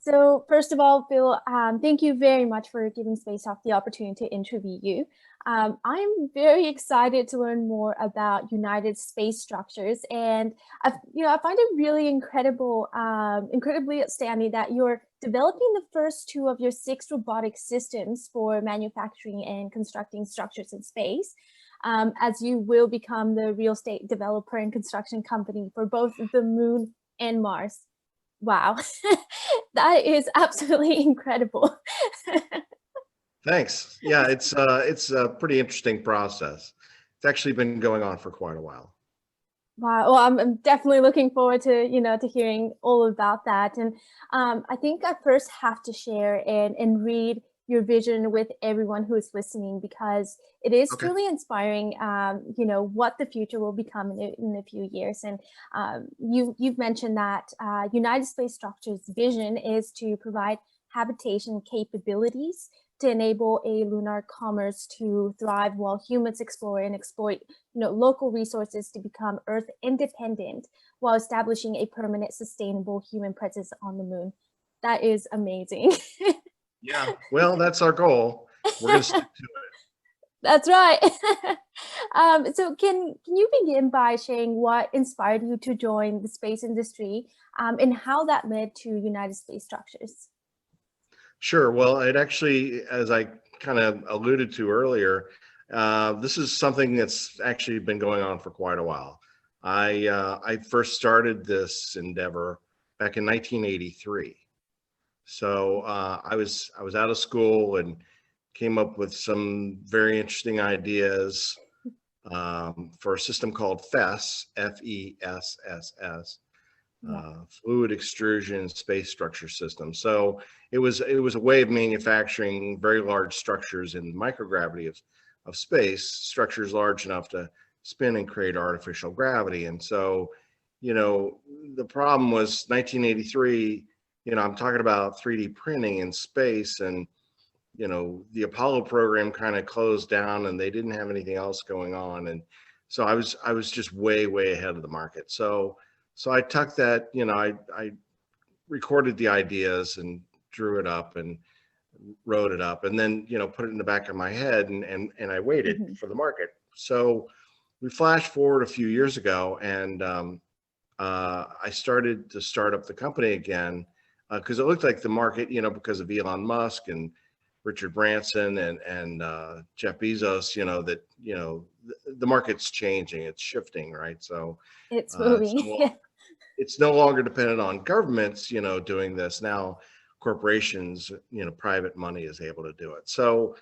So first of all, Phil, thank you very much for giving Space Off the opportunity to interview you. I'm very excited to learn more about United Space Structures, and I find it really incredibly outstanding that you're developing the first two of your 6 robotic systems for manufacturing and constructing structures in space. As you will become the real estate developer and construction company for both the moon and Mars. Wow, that is absolutely incredible. Thanks. Yeah, it's a pretty interesting process. It's actually been going on for quite a while. Wow, well, I'm definitely looking forward to hearing all about that. And I think I first have to share and read your vision with everyone who is listening, because it is Okay. truly inspiring, what the future will become in a few years. And you've mentioned that United Space Structures' vision is to provide habitation capabilities to enable a lunar commerce to thrive while humans explore and exploit local resources to become Earth independent while establishing a permanent sustainable human presence on the moon. That is amazing. Yeah. Well, that's our goal. We're going to stick to it. That's right. So can you begin by sharing what inspired you to join the space industry, and how that led to United Space Structures? Sure. Well, it actually, as I kind of alluded to earlier, this is something that's actually been going on for quite a while. I first started this endeavor back in 1983. So I was out of school and came up with some very interesting ideas for a system called FESS, FESSS, fluid extrusion space structure system. So it was a way of manufacturing very large structures in microgravity of space, structures large enough to spin and create artificial gravity. And so, the problem was 1983. I'm talking about 3D printing in space, and the Apollo program kind of closed down and they didn't have anything else going on. And so I was just way ahead of the market. So I took that, I recorded the ideas and drew it up and wrote it up, and then, put it in the back of my head, and I waited for the market. So we flash forward a few years ago, and I started to start up the company again, because it looked like the market, because of Elon Musk and Richard Branson and Jeff Bezos, the market's changing, it's shifting, right? So It's moving. it's no longer dependent on governments, doing this. Now corporations, private money is able to do it. So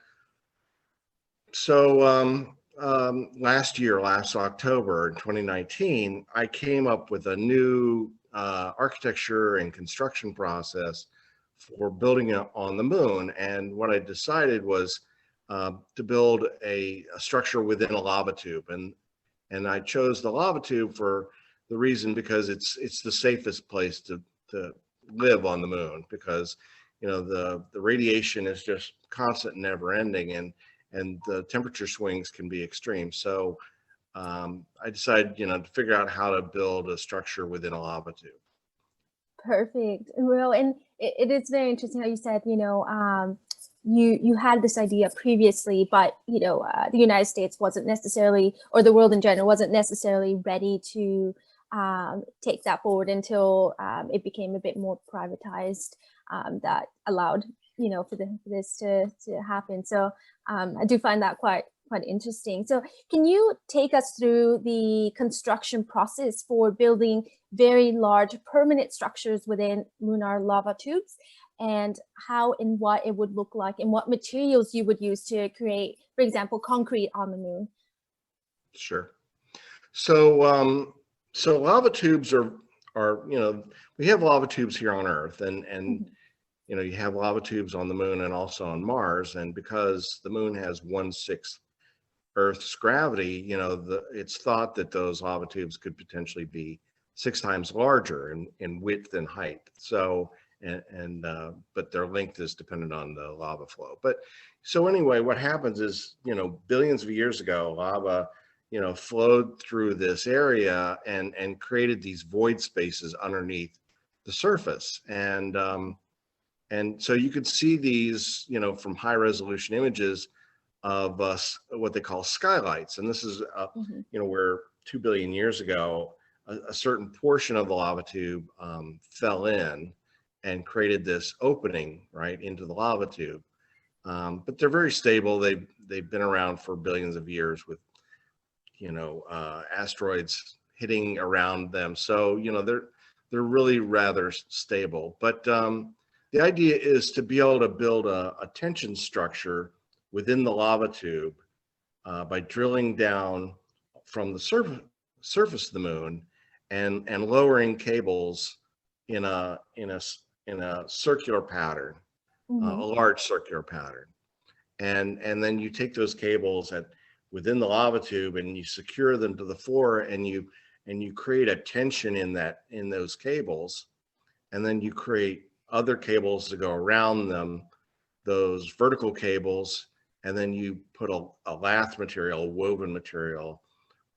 last October in 2019, I came up with a new architecture and construction process for building it on the moon. And what I decided was to build a structure within a lava tube. And I chose the lava tube for the reason because it's the safest place to live on the moon, because the radiation is just constant and never ending, and the temperature swings can be extreme. So I decided, to figure out how to build a structure within a lava tube. Perfect. Well, and it is very interesting how you said, you had this idea previously, but the United States wasn't necessarily, or the world in general wasn't necessarily ready to take that forward until it became a bit more privatized, that allowed for this to happen. So I do find that quite interesting. So can you take us through the construction process for building very large permanent structures within lunar lava tubes, and how and what it would look like, and what materials you would use to create, for example, concrete on the moon? Sure. So lava tubes are we have lava tubes here on Earth, and you have lava tubes on the moon and also on Mars. And because the moon has 1/6 Earth's gravity, it's thought that those lava tubes could potentially be 6 times larger in width and height. So, but their length is dependent on the lava flow. But so anyway, what happens is, billions of years ago, lava, flowed through this area and created these void spaces underneath the surface. And And so you could see these, from high resolution images of what they call skylights. And this is, Hmm. where 2 billion years ago, a certain portion of the lava tube fell in and created this opening right into the lava tube. But they're very stable. They've been around for billions of years with, asteroids hitting around them. So, they're really rather stable. But the idea is to be able to build a tension structure within the lava tube by drilling down from the surface of the moon and lowering cables in a circular pattern, a Hmm. large circular pattern. And then you take those cables within the lava tube and you secure them to the floor, and you create a tension in those cables, and then you create other cables to go around them, those vertical cables, and then you put a lath material, a woven material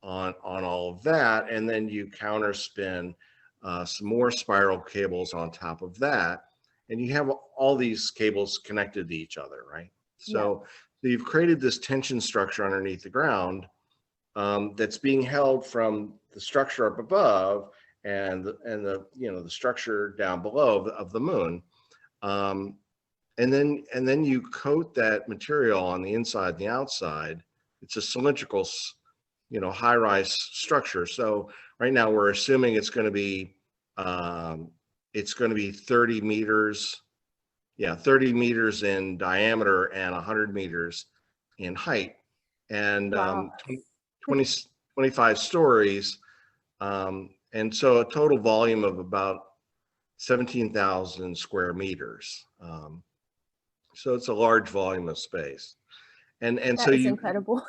on all of that, and then you counterspin some more spiral cables on top of that, and you have all these cables connected to each other, right? Yeah. So you've created this tension structure underneath the ground that's being held from the structure up above and the structure down below of the moon. Um, and then you coat that material on the inside and the outside. It's a cylindrical, high-rise structure. So right now we're assuming it's going to be 30 meters, 30 meters in diameter and 100 meters in height, and Wow. 20, 25 stories. And so a total volume of about 17,000 square meters. So it's a large volume of space. And so That is you incredible.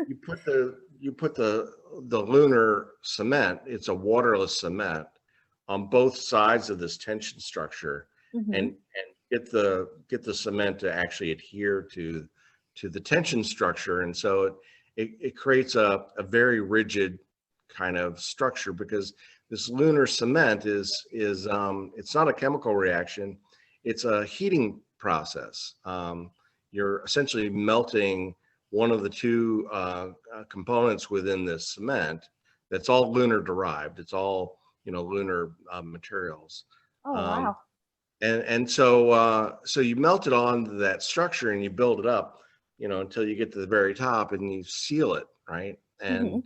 you put the lunar cement, it's a waterless cement, on both sides of this tension structure, Hmm. and get the cement to actually adhere to the tension structure. And so it creates a very rigid kind of structure, because this lunar cement is it's not a chemical reaction, it's a heating process. You're essentially melting one of the two components within this cement that's all lunar derived. It's all lunar materials. Oh, Um, wow. and so you melt it onto that structure and you build it up, until you get to the very top and you seal it, right? Hmm. And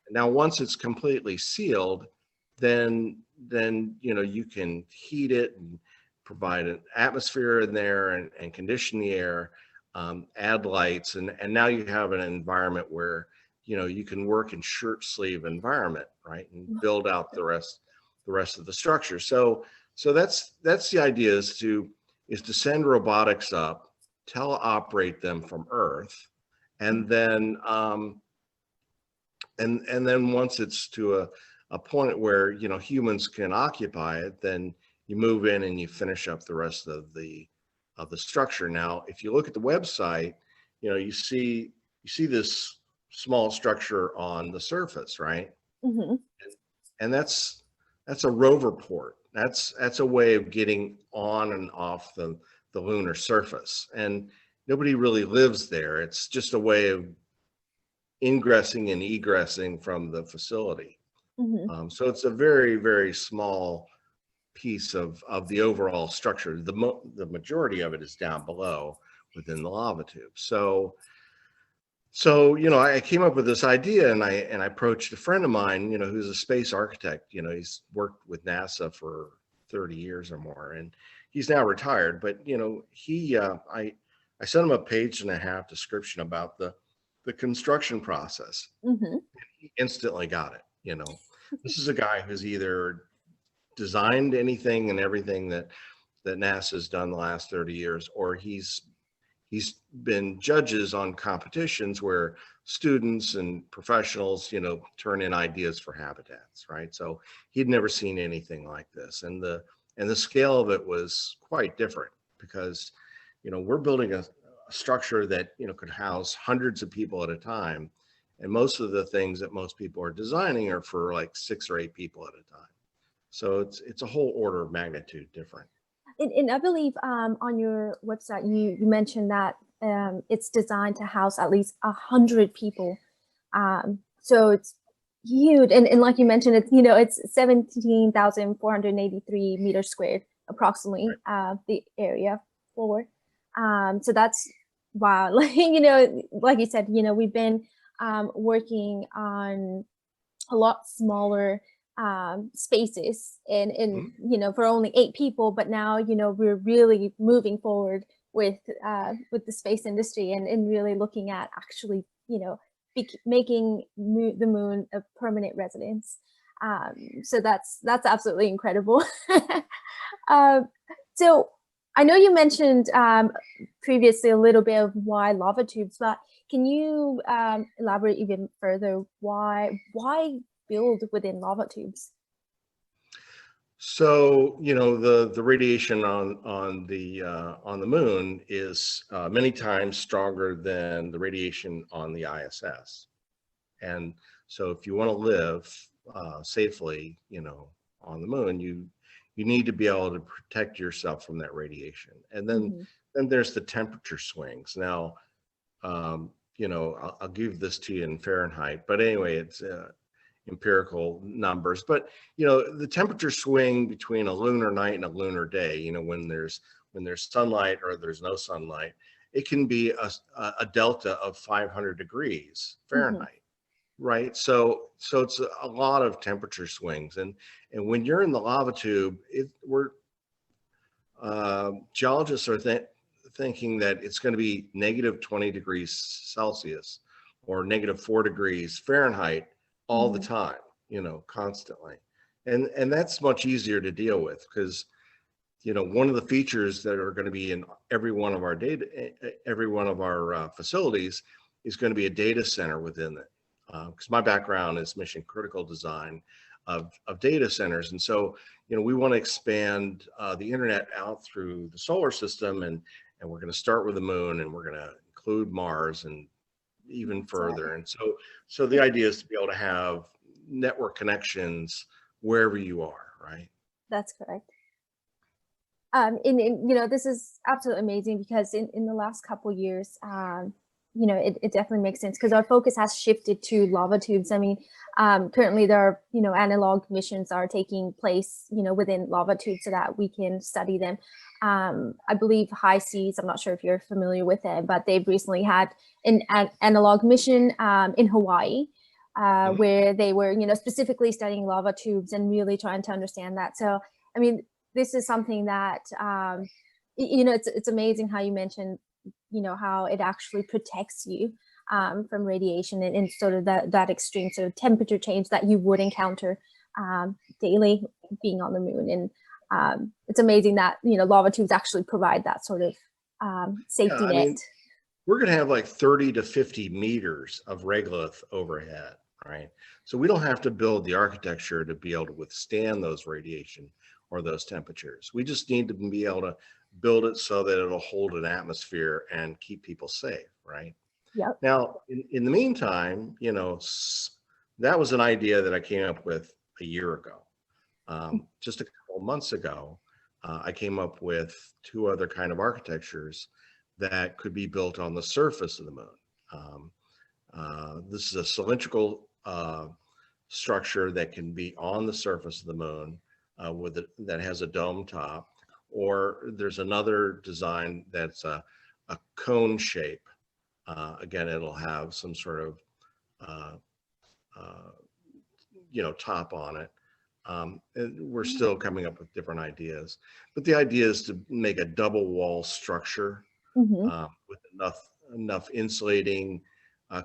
now once it's completely sealed, then you can heat it and provide an atmosphere in there and condition the air, add lights, and now you have an environment where you can work in shirt sleeve environment, right, and build out the rest of the structure. So that's the idea, is to send robotics up, teleoperate them from Earth, and then once it's to a point where humans can occupy it, then you move in and you finish up the rest of the structure. Now, if you look at the website, you see this small structure on the surface, right? Hmm. And that's a rover port. That's a way of getting on and off the lunar surface, and nobody really lives there. It's just a way of ingressing and egressing from the facility. Hmm. So it's a very, very small piece of the overall structure. The majority of it is down below within the lava tube. So I came up with this idea, and I approached a friend of mine, who's a space architect. He's worked with NASA for 30 years or more, and he's now retired. But I sent him a page and a half description about the construction process. Hmm. He instantly got it. This is a guy who's either designed anything and everything that NASA's done the last 30 years, or he's been judges on competitions where students and professionals, turn in ideas for habitats, right? So he'd never seen anything like this, and the scale of it was quite different, because we're building a structure that could house hundreds of people at a time, and most of the things that most people are designing are for like 6 or 8 people at a time. So it's a whole order of magnitude different. And I believe on your website you mentioned that it's designed to house at least 100 people. So it's huge, and like you mentioned, it's it's 17,483 meters squared approximately, the area for. So that's wow. Like like you said, we've been working on a lot smaller spaces and Mhm. for only 8 people, but now we're really moving forward with the space industry and really looking at actually making the moon a permanent residence. So that's absolutely incredible. um, so I know you mentioned previously a little bit of why lava tubes, but can you elaborate even further why build within lava tubes? So, the radiation on the moon is many times stronger than the radiation on the ISS. And so if you want to live safely, on the moon, you need to be able to protect yourself from that radiation. And Hmm. then there's the temperature swings. Now, I'll give this to you in Fahrenheit, but anyway, it's empirical numbers. But the temperature swing between a lunar night and a lunar day, when there's sunlight or there's no sunlight, it can be a delta of 500 degrees Hmm. Fahrenheit. Right. So it's a lot of temperature swings. And when you're in the lava tube, geologists are thinking that it's going to be negative 20 degrees Celsius or negative 4 degrees Fahrenheit all the Hmm. time, constantly. And that's much easier to deal with because, one of the features that are going to be in every one of our facilities is going to be a data center within it. Because my background is mission critical design of data centers. And so, we want to expand the internet out through the solar system, and we're going to start with the moon, and we're going to include Mars and even That's right. further. And so the idea is to be able to have network connections wherever you are, right? That's correct. This is absolutely amazing because in the last couple years, it definitely makes sense because our focus has shifted to lava tubes. I mean, currently there are, analog missions are taking place, within lava tubes so that we can study them. I believe High Seas, I'm not sure if you're familiar with it, but they've recently had an analog mission in Hawaii, Mhm. where they were, specifically studying lava tubes and really trying to understand that. So, I mean, this is something that it's amazing how you mentioned how it actually protects you from radiation and sort of that extreme sort of temperature change that you would encounter daily being on the moon. And it's amazing that lava tubes actually provide that sort of Yeah, safety I net. mean, we're going to have like 30 to 50 meters of regolith overhead, right? So we don't have to build the architecture to be able to withstand those radiation or those temperatures. We just need to be able to build it so that it'll hold an atmosphere and keep people safe, right? Yep. Now, in the meantime, that was an idea that I came up with a year ago. Just a couple of months ago, I came up with two other kind of architectures that could be built on the surface of the moon. This is a cylindrical structure that can be on the surface of the moon that has a dome top, or there's another design that's a cone shape. Again, it'll have some sort of uh, uh, top on it. And we're still coming up with different ideas, but the idea is to make a double wall structure Hmm. with enough insulating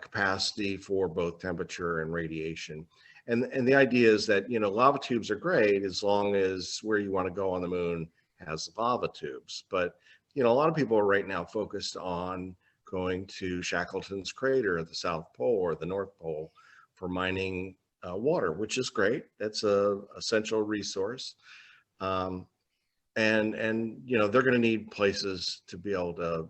capacity for both temperature and radiation. And the idea is that lava tubes are great as long as where you want to go on the moon has lava tubes. But a lot of people are right now focused on going to Shackleton's crater at the South Pole or the North Pole for mining water, which is great. That's a essential resource. Um, and they're going to need places to be able to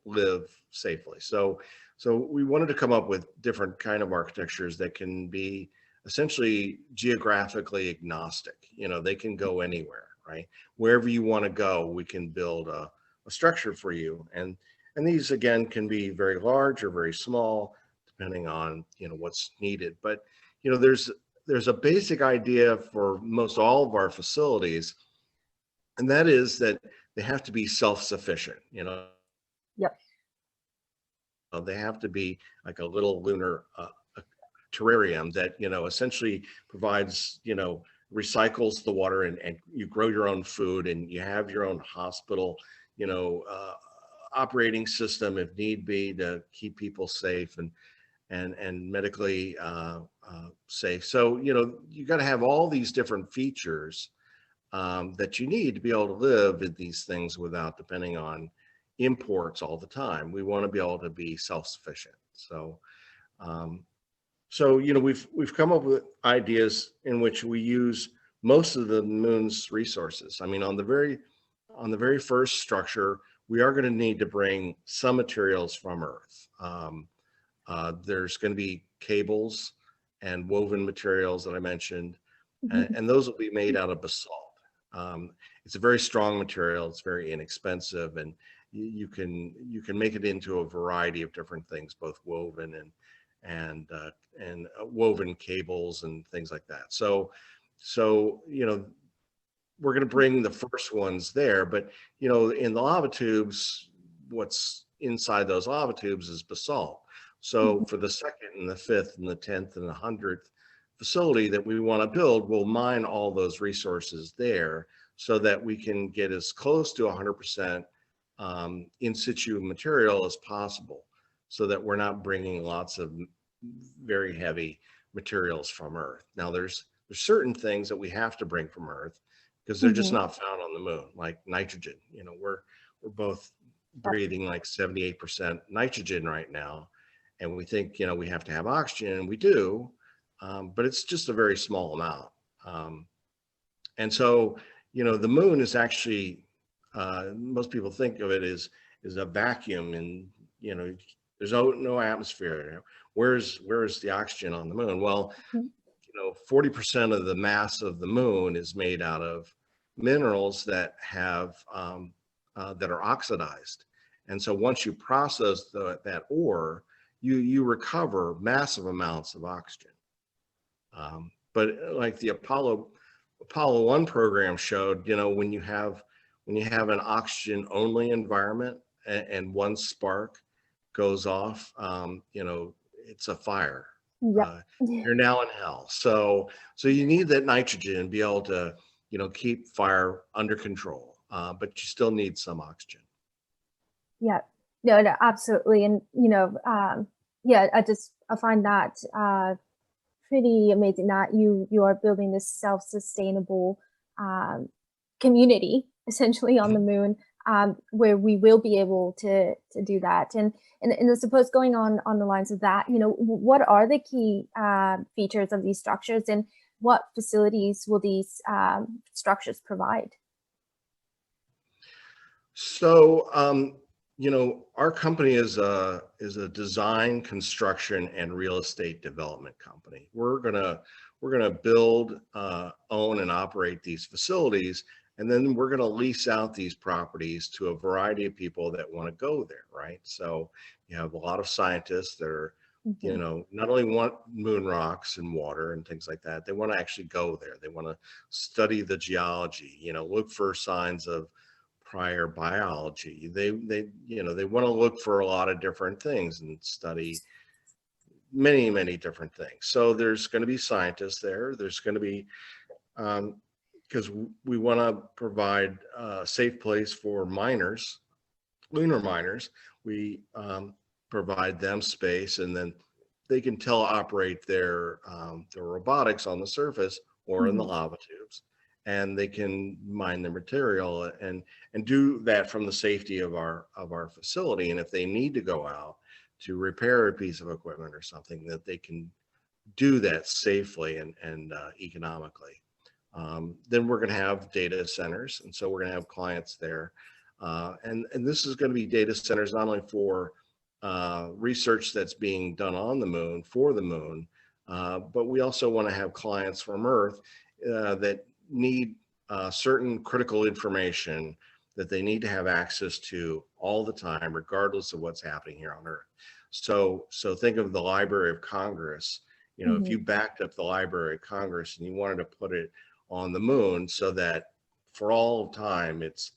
live safely. So we wanted to come up with different kind of architectures that can be essentially geographically agnostic. They can go anywhere, right? Wherever you want to go, we can build a structure for you. And these again can be very large or very small, depending on, what's needed. But, there's a basic idea for most all of our facilities, and that is that they have to be self-sufficient. Yep. They have to be like a little lunar terrarium that essentially provides recycles the water, and you grow your own food, and you have your own hospital you know uh, operating system if need be, to keep people safe and medically safe. So you got to have all these different features that you need to be able to live in these things without depending on imports all the time. We want to be able to be self-sufficient. Um, we've come up with ideas in which we use most of the moon's resources. I mean, on the very first structure, we are going to need to bring some materials from Earth. There's going to be cables and woven materials that I mentioned, and those will be made out of basalt. It's a very strong material. It's very inexpensive, and you can make it into a variety of different things, both woven and woven cables and things like that. So we're going to bring the first ones there, but in the lava tubes, what's inside those lava tubes is basalt. So for the second and the fifth and the 10th and the 100th facility that we want to build, we'll mine all those resources there so that we can get as close to 100% in situ material as possible, so that we're not bringing lots of very heavy materials from Earth. Now, there's certain things that we have to bring from Earth because they're just not found on the moon, like nitrogen. We're both breathing like 78% nitrogen right now, and we think we have to have oxygen, and we do, but it's just a very small amount. And so the moon is actually, most people think of it as a vacuum, and there's no atmosphere. Where's the oxygen on the moon? Well, 40% of the mass of the moon is made out of minerals that have that are oxidized. And so once you process that ore, you recover massive amounts of oxygen. But like the Apollo 1 program showed, when you have an oxygen only environment, and one spark goes off, it's a fire. Yep. You're now in hell. So you need that nitrogen and be able to keep fire under control, but you still need some oxygen. Yeah, no, absolutely. And, yeah, I find that pretty amazing that you are building this self-sustainable community essentially on the moon, where we will be able to do that. And I suppose going on the lines of that, what are the key features of these structures, and what facilities will these structures provide? So, our company is a design, construction, and real estate development company. We're gonna build, own, and operate these facilities, and then we're gonna lease out these properties to a variety of people that want to go there, right? So you have a lot of scientists that are, not only want moon rocks and water and things like that, they want to actually go there. They want to study the geology, look for signs of prior biology. They want to look for a lot of different things and study many different things. So there's going to be scientists there. There's going to be, because we want to provide a safe place for miners, lunar miners. We provide them space, and then they can teleoperate their robotics on the surface or in the lava tubes, and they can mine the material and do that from the safety of our facility. And if they need to go out to repair a piece of equipment or something, that they can do that safely and economically. Then we're going to have data centers, and so we're going to have clients there. And this is going to be data centers not only for research that's being done on the moon for the moon, but we also want to have clients from Earth that need certain critical information that they need to have access to all the time, regardless of what's happening here on Earth. So think of the Library of Congress. You know, if Hmm. you backed up the Library of Congress and you wanted to put it on the moon so that for all time, it's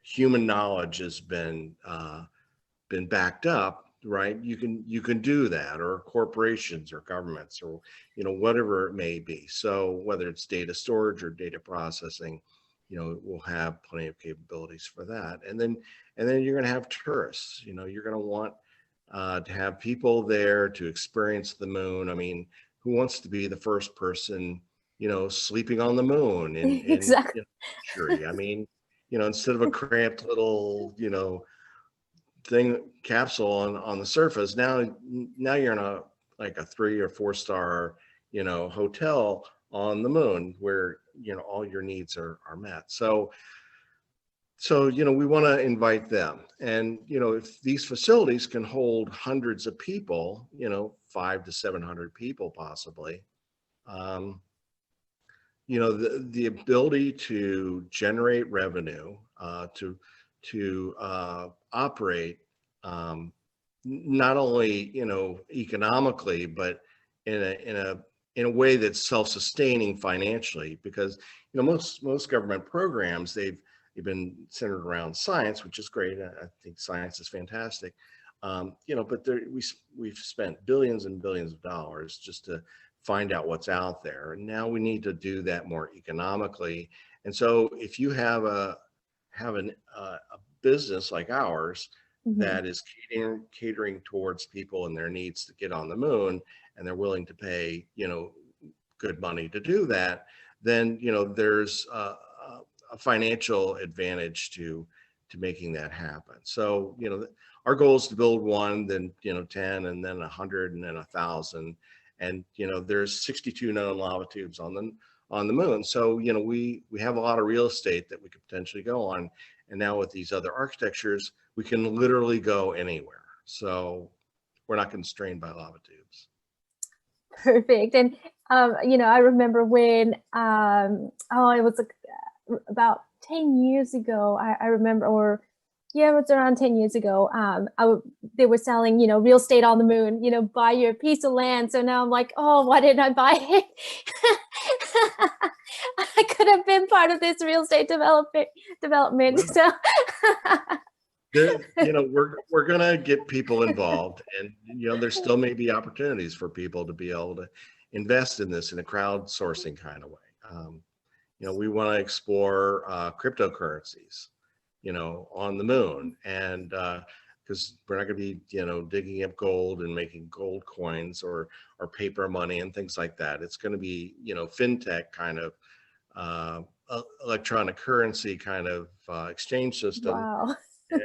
human knowledge has been backed up, right? You can do that, or corporations or governments, or whatever it may be. So whether it's data storage or data processing, we'll have plenty of capabilities for that. And then you're going to have tourists. You're going to want to have people there to experience the moon. I mean, who wants to be the first person sleeping on the moon in Exactly. luxury? I mean, instead of a cramped little thing capsule on the surface, now you're in a like a 3 or 4 star hotel on the moon, where all your needs are met. So we want to invite them. And if these facilities can hold hundreds of people, 500 to 700 people possibly, um, the ability to generate revenue, to operate, not only economically, but in a way that's self-sustaining financially. Because most government programs, they've been centered around science, which is great. I think science is fantastic. But we've spent billions and billions of dollars just to find out what's out there. And now we need to do that more economically. And so if you have a business like ours Hmm. that is catering towards people and their needs to get on the moon, and they're willing to pay good money to do that, then there's a financial advantage to making that happen. So our goal is to build one, then 10, and then 100, and then 1,000. And there's 62 known lava tubes on the moon. So we have a lot of real estate that we could potentially go on. And now with these other architectures, we can literally go anywhere. So we're not constrained by lava tubes. Perfect. And I remember when it was like about 10 years ago. I remember, or yeah, it was around 10 years ago. They were selling, real estate on the moon, buy your piece of land. So now I'm like, oh, why didn't I buy it? I could have been part of this real estate development. Well, So we're gonna get people involved, and there still may be opportunities for people to be able to invest in this in a crowdsourcing kind of way. We want to explore cryptocurrencies, on the moon, and because we're not going to be, digging up gold and making gold coins or paper money and things like that. It's going to be, fintech kind of electronic currency kind of exchange system. wow.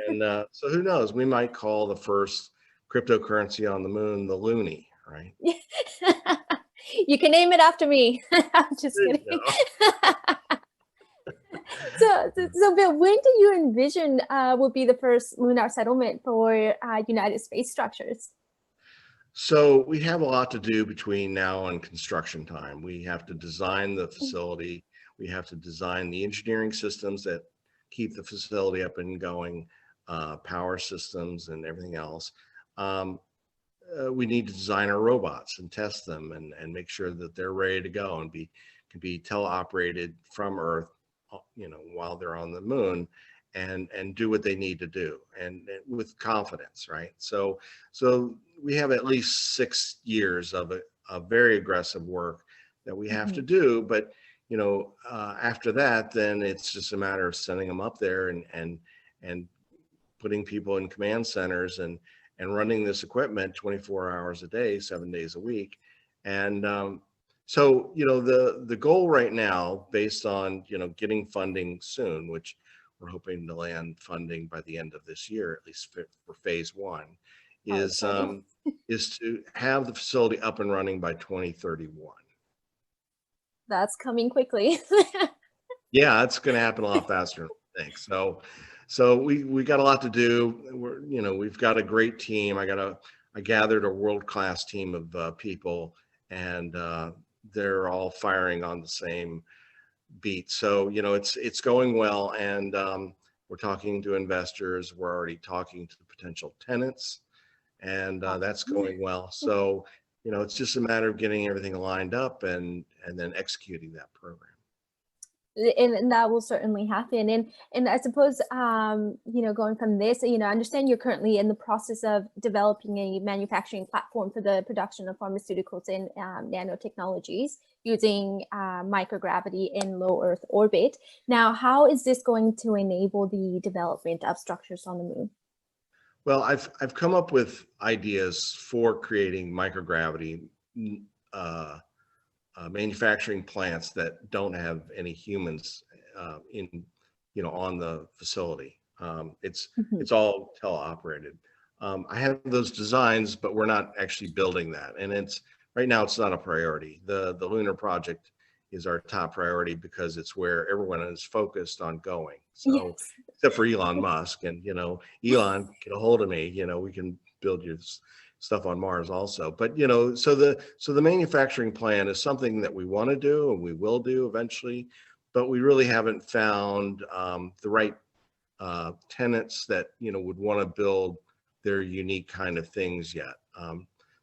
And so who knows? We might call the first cryptocurrency on the moon the Loonie, right? You can name it after me. I'm just There you kidding. go. So Bill, when do you envision will be the first lunar settlement for United Space structures? So we have a lot to do between now and construction time. We have to design the facility. We have to design the engineering systems that keep the facility up and going, power systems and everything else. We need to design our robots and test them and make sure that they're ready to go and can be teleoperated from Earth, while they're on the moon, and do what they need to do, and with confidence, right? So we have at least 6 years of very aggressive work that we have to Mhm. do. But after that, then it's just a matter of sending them up there and putting people in command centers and running this equipment 24 hours a day, 7 days a week. And so the goal right now, based on getting funding soon, which we're hoping to land funding by the end of this year, at least for phase one, How is exciting. is to have the facility up and running by 2031. That's coming quickly. Yeah, it's going to happen a lot faster than we think. So we got a lot to do. We've got a great team. I gathered a world-class team of people, and they're all firing on the same beat. So, it's going well, and we're talking to investors. We're already talking to potential tenants, and that's going well. So, it's just a matter of getting everything lined up and then executing that program. And that will certainly happen. And I suppose, going from this, I understand you're currently in the process of developing a manufacturing platform for the production of pharmaceuticals and nanotechnologies using microgravity in low Earth orbit. Now, how is this going to enable the development of structures on the moon? Well, I've come up with ideas for creating microgravity uh, manufacturing plants that don't have any humans in, on the facility. Mhm. It's all teleoperated. I have those designs, but we're not actually building that, and it's right now it's not a priority. The lunar project is our top priority because it's where everyone is focused on going. So, Yes. except for Elon Musk, and Elon, get a hold of me. We can build your stuff on Mars also. But so the manufacturing plan is something that we want to do and we will do eventually, but we really haven't found the right tenants that would want to build their unique kind of things yet.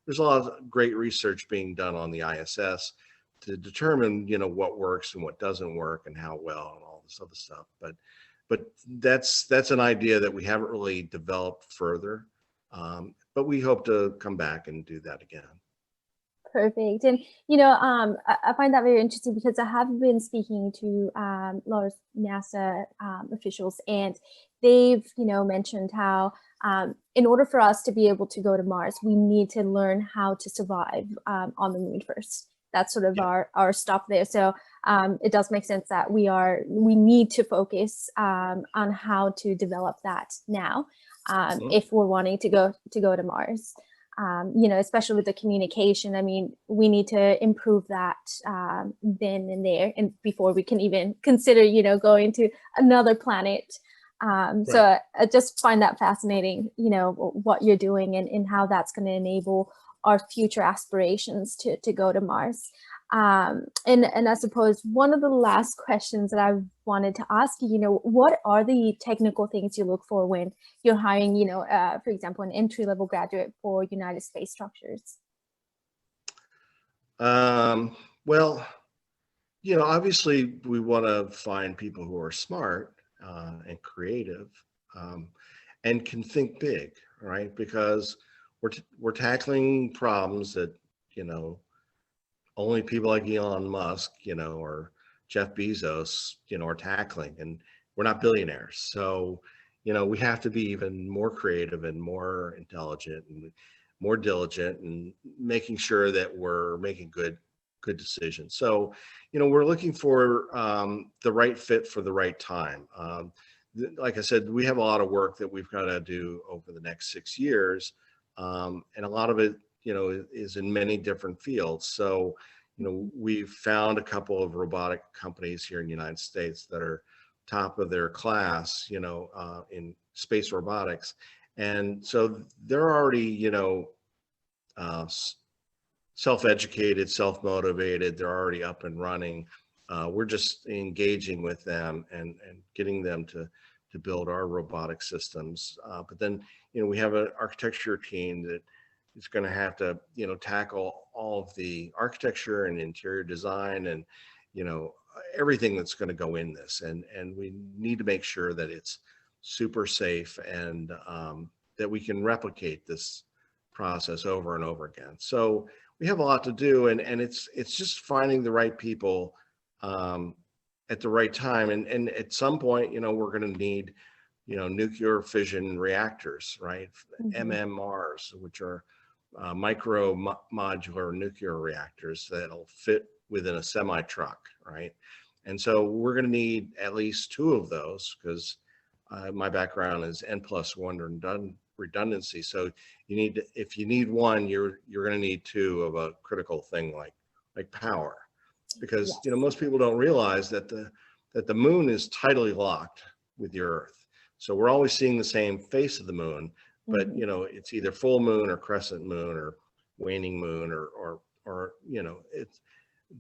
There's a lot of great research being done on the ISS to determine what works and what doesn't work and how well and all this other stuff. But that's an idea that we haven't really developed further. But we hope to come back and do that again. Perfect. And, I find that very interesting because I have been speaking to a lot of NASA officials, and they've, mentioned how in order for us to be able to go to Mars, we need to learn how to survive on the moon first. That's sort of Yeah. our stop there. So it does make sense that we need to focus on how to develop that now Mhm. if we're wanting to go to Mars. Especially with the communication. I mean, we need to improve that then and there, and before we can even consider, going to another planet. Right. So I just find that fascinating, what you're doing and how that's going to enable our future aspirations to go to Mars. And I suppose one of the last questions that I wanted to ask you, what are the technical things you look for when you're hiring, for example, an entry-level graduate for United Space Structures? Well, obviously we want to find people who are smart and creative um, and can think big, right? Because we're tackling problems that you know only people like Elon Musk, or Jeff Bezos, are tackling, and we're not billionaires. So, we have to be even more creative and more intelligent and more diligent and making sure that we're making good decisions. So, we're looking for the right fit for the right time. Like I said, we have a lot of work that we've got to do over the next 6 years, and a lot of it, is in many different fields. So, we've found a couple of robotic companies here in the United States that are top of their class, in space robotics. And so they're already, uh, self-educated, self-motivated. They're already up and running. We're just engaging with them and getting them to build our robotic systems. But then, we have an architecture team that is going to have to, tackle all of the architecture and interior design and, everything that's going to go in this. And we need to make sure that it's super safe and that we can replicate this process over and over again. So we have a lot to do, and it's just finding the right people at the right time. And at some point, we're going to need, nuclear fission reactors, right? Mhm. MMRs, which are micro modular nuclear reactors that'll fit within a semi truck, right? And so we're going to need at least two of those because my background is N+1 redundancy. So if you need one, you're going to need two of a critical thing like power, because Yes. most people don't realize that the moon is tidally locked with the Earth. So we're always seeing the same face of the moon, but Mhm. it's either full moon or crescent moon or waning moon or it's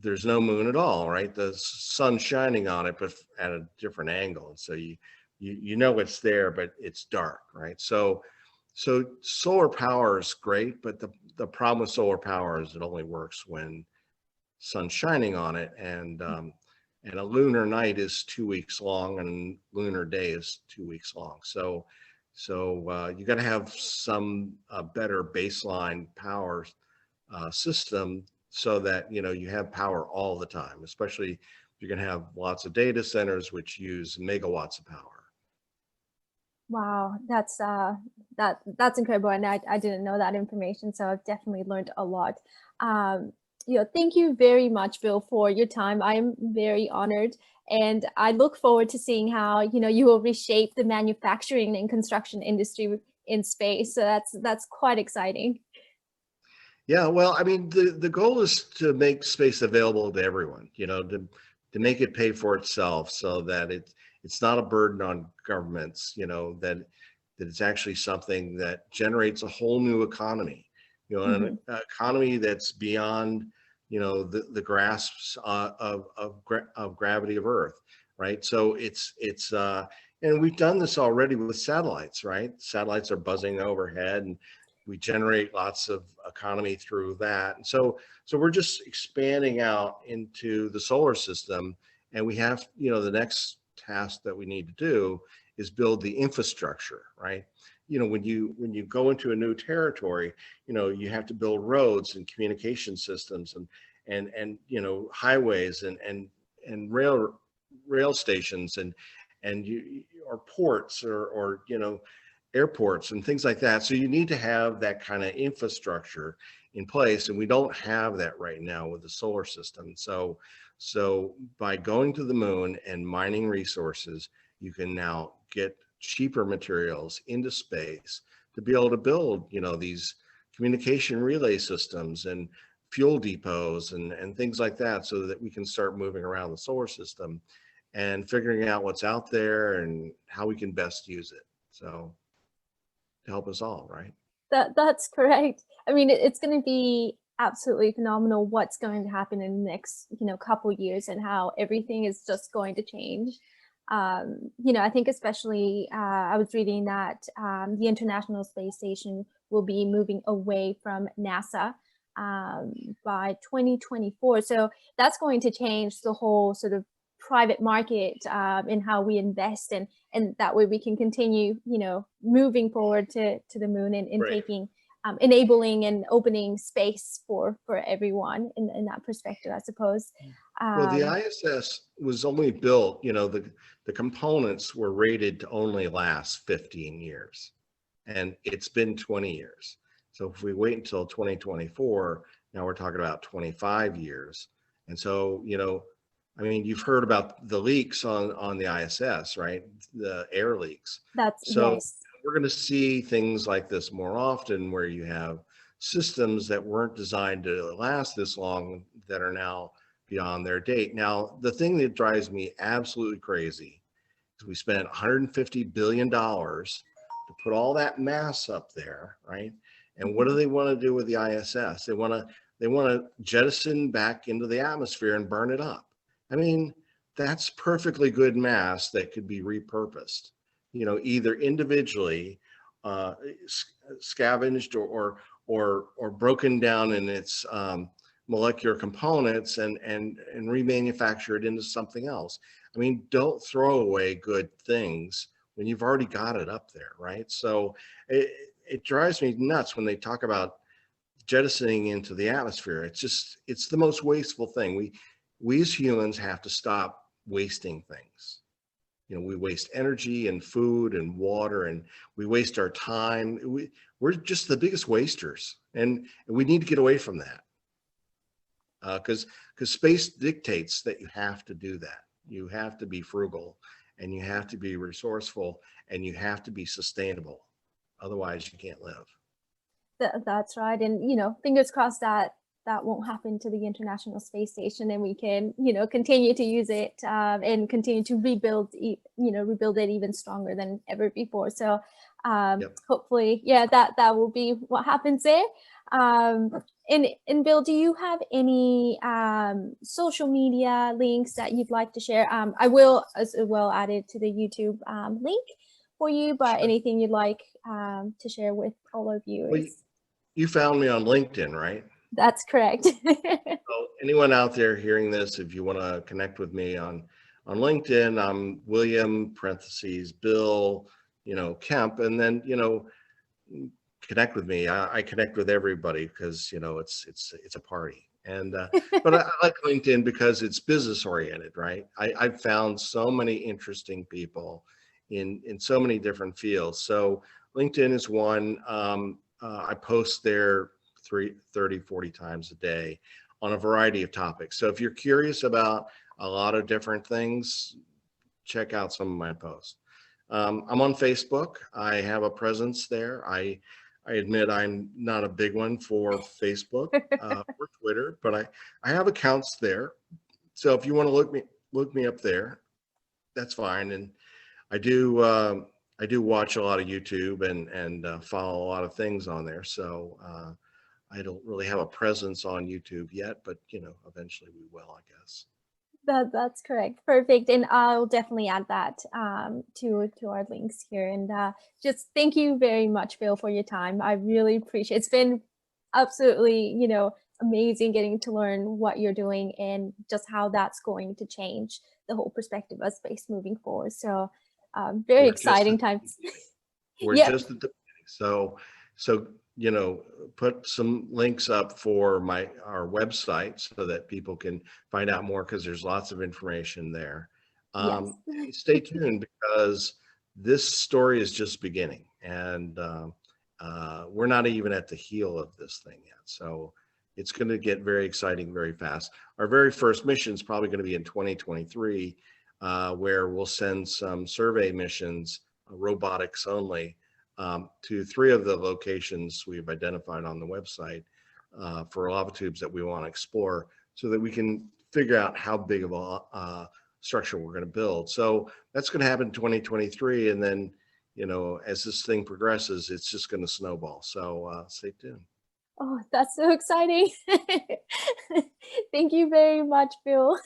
there's no moon at all, right? The sun's shining on it, but at a different angle. And so you know it's there, but it's dark, right? So solar power is great, but the problem with solar power is it only works when sun's shining on it, and a lunar night is 2 weeks long, and lunar day is 2 weeks long. So you got to have some better baseline power system so that you have power all the time, especially if you're going to have lots of data centers which use megawatts of power. Wow, that's incredible, and I didn't know that information, so I've definitely learned a lot. Um, Thank you very much, Bill, for your time. I'm very honored, and I look forward to seeing how you will reshape the manufacturing and construction industry in space. So that's quite exciting. Yeah, well, I mean, the goal is to make space available to everyone, to make it pay for itself so that it's not a burden on governments, that it's actually something that generates a whole new economy, an economy that's beyond, the grasps of gravity of Earth, right? So and we've done this already with satellites, right? Satellites are buzzing overhead, and we generate lots of economy through that. And so we're just expanding out into the solar system, and we have, the next task that we need to do is build the infrastructure, right? When you go into a new territory, you have to build roads and communication systems and highways and rail stations and or ports or airports and things like that. So you need to have that kind of infrastructure in place, and we don't have that right now with the solar system. So by going to the moon and mining resources, you can now get cheaper materials into space to be able to build, these communication relay systems and fuel depots and things like that, so that we can start moving around the solar system and figuring out what's out there and how we can best use it. So to help us all, right? That's correct. I mean, it's going to be absolutely phenomenal what's going to happen in the next, couple years, and how everything is just going to change. I think especially I was reading that the International Space Station will be moving away from NASA by 2024. So that's going to change the whole sort of private market in how we invest, and that way we can continue, moving forward to the moon and Right. taking, enabling and opening space for everyone in that perspective, I suppose. Well, the ISS was only built, the components were rated to only last 15 years, and it's been 20 years. So if we wait until 2024, now we're talking about 25 years. And so, I mean, you've heard about the leaks on the ISS, right? The air leaks. So Yes. we're going to see things like this more often, where you have systems that weren't designed to last this long that are now beyond their date. Now, the thing that drives me absolutely crazy is we spent $150 billion to put all that mass up there, right? And what do they want to do with the ISS? They want to jettison back into the atmosphere and burn it up. I mean, that's perfectly good mass that could be repurposed, either individually, scavenged or broken down in its molecular components and remanufacture it into something else. I mean, don't throw away good things when you've already got it up there, right? So it drives me nuts when they talk about jettisoning into the atmosphere. It's the most wasteful thing. We as humans have to stop wasting things. We waste energy and food and water, and we waste our time. We're just the biggest wasters, and we need to get away from that. Because space dictates that you have to do that. You have to be frugal, and you have to be resourceful, and you have to be sustainable. Otherwise, you can't live. That's right. And, fingers crossed that won't happen to the International Space Station, and we can, continue to use it and continue to rebuild it even stronger than ever before. So Yep. hopefully, yeah, that will be what happens there. And Bill, do you have any social media links that you'd like to share? I will as well add it to the YouTube link for you, but Sure. anything you'd like to share with all our Well, viewers? you found me on LinkedIn, right? That's correct. So anyone out there hearing this, if you want to connect with me on LinkedIn, I'm William parentheses Bill, Kemp, and then connect with me. I connect with everybody because it's a party. And but I like LinkedIn because it's business oriented, right? I've found so many interesting people in so many different fields. So LinkedIn is one. I post there 40 times a day on a variety of topics. So if you're curious about a lot of different things, check out some of my posts. I'm on Facebook. I have a presence there. I admit I'm not a big one for Facebook or Twitter, but I have accounts there. So if you want to look me up there, that's fine. And I do I do watch a lot of YouTube and follow a lot of things on there. So I don't really have a presence on YouTube yet, but eventually we will, I guess. That's correct. Perfect. And I'll definitely add that to our links here. And just thank you very much, Bill, for your time. I really appreciate it. It's been absolutely, amazing getting to learn what you're doing and just how that's going to change the whole perspective of space moving forward. So very We're just exciting times. we're Yep. just at the beginning. So put some links up for our website so that people can find out more, because there's lots of information there. Yes. Stay tuned, because this story is just beginning, and we're not even at the heel of this thing yet. So it's going to get very exciting very fast. Our very first mission is probably going to be in 2023, where we'll send some survey missions, robotics only, to 3 of the locations we've identified on the website for lava tubes that we want to explore, so that we can figure out how big of a structure we're going to build. So that's going to happen in 2023. And then, as this thing progresses, it's just going to snowball. So stay tuned. Oh, that's so exciting. Thank you very much, Bill.